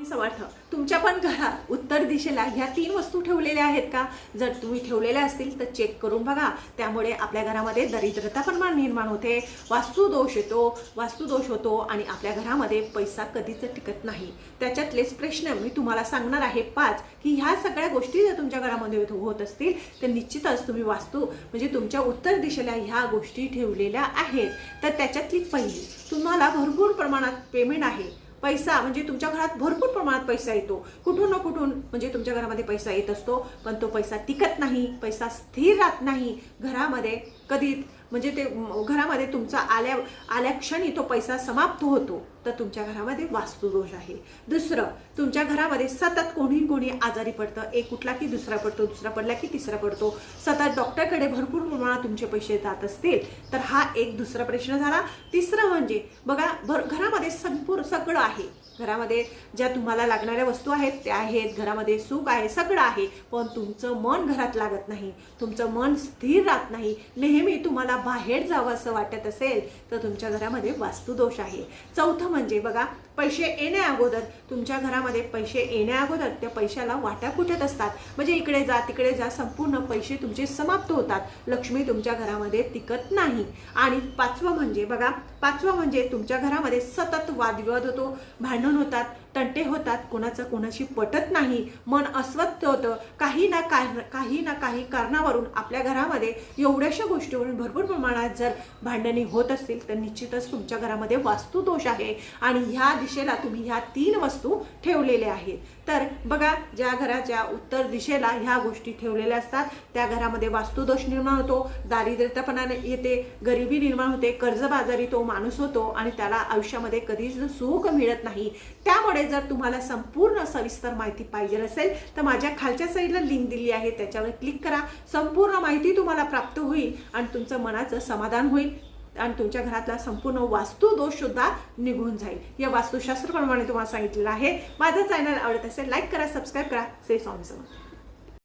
समर्थ. तुमच्या पण घरात उत्तर दिशेला ह्या 3 वस्तू ठेवलेल्या आहेत का? जर तुम्ही ठेवलेल्या असतील तर चेक करून बघा. त्यामुळे आपल्या घरामध्ये दरिद्रता पण निर्माण होते, वास्तुदोष होतो आणि आपल्या घरामध्ये पैसा कधीच टिकत नाही. त्याच्यातलेच प्रश्न मी तुम्हाला सांगणार आहे 5 की ह्या सगळ्या गोष्टी जर तुमच्या घरामध्ये होत असतील तर निश्चितच तुम्ही वास्तू म्हणजे तुमच्या उत्तर दिशेला ह्या गोष्टी ठेवलेल्या आहेत. तर त्याच्यातली पहिली, तुम्हाला भरपूर प्रमाणात पेमेंट आहे, पैसा म्हणजे तुमच्या घरात भरपूर प्रमाणात पैसा येतो, कुठून ना कुठून म्हणजे तुमच्या घरामध्ये पैसा येत असतो, पण तो पैसा टिकत नाही, पैसा स्थिर राहत नाही घरामध्ये कधी, म्हणजे ते घरामध्ये तुमचा आल्या क्षणी तो पैसा समाप्त होतो, तर तुमच्या घरामध्ये वास्तुदोष आहे. दुसरं, तुमच्या घरामध्ये सतत कोणी आजारी पडतं, एक कुठला की दुसरा पडतो, दुसरा पडला की तिसरा पडतो, सतत डॉक्टरकडे भरपूर प्रमाणात तुमचे पैसे जात असतील तर हा एक दुसरा प्रश्न झाला. तिसरं म्हणजे बघा, घरामध्ये संपूर्ण सगळं आहे, घरामध्ये ज्या तुम्हाला लागणाऱ्या वस्तू आहेत त्या आहेत, घरामध्ये सुख आहे, सगळं आहे, पण तुमचं मन घरात लागत नाही, तुमचं मन स्थिर राहत नाही, नेहमी तुम्हाला बाहेर जावं असं वाटत असेल तर तुमच्या घरामध्ये वास्तुदोष आहे. चौथं म्हणजे बघा, पैसे येण्या अगोदर तुमच्या घरामध्ये पैसे येण्या अगोदर त्या पैशाला वाटा फुटत असतात, म्हणजे इकडे जा तिकडे जा, संपूर्ण पैसे तुमचे समाप्त होतात, लक्ष्मी तुमच्या घरामध्ये टिकत नाही. आणि पाचवं म्हणजे तुमच्या घरामध्ये सतत वादविवाद होतो, भांडण होतात, तंटे होतात, कोणाची पटत नाही, मन अस्वस्थ होतं, काही ना काही कारणावरून आपल्या घरामध्ये एवढ्याशा गोष्टीवरून भरपूर प्रमाणात जर भांडणी होत असतील तर निश्चितच तुमच्या घरामध्ये वास्तुदोष आहे आणि ह्या दिशेला तुम्ही ह्या 3 वस्तू ठेवलेल्या आहेत. तर बघा, ज्या घराच्या उत्तर दिशेला ह्या गोष्टी ठेवलेल्या असतात त्या घरामध्ये वास्तुदोष निर्माण होतो, दारिद्र्यपणा येते, गरिबी निर्माण होते, कर्जबाजारी तो माणूस होतो आणि त्याला आयुष्यामध्ये कधीच सुख मिळत नाही. त्यामुळे जर तुम्हाला संपूर्ण सविस्तर माहिती पाहिजे असेल तर माझ्या खालच्या साईडला लिंक दिली आहे, त्याच्यावर क्लिक करा, संपूर्ण माहिती तुम्हाला प्राप्त होईल आणि तुमचं मनाचं समाधान होईल आणि तुमच्या घरातला संपूर्ण वास्तुदोष सुद्धा निघून जाईल. या वास्तुशास्त्रप्रमाणे तुम्हाला सांगितलेलं आहे. माझं चॅनल आवडत असेल लाईक करा, सबस्क्राईब करा. स्वामी समर्थ.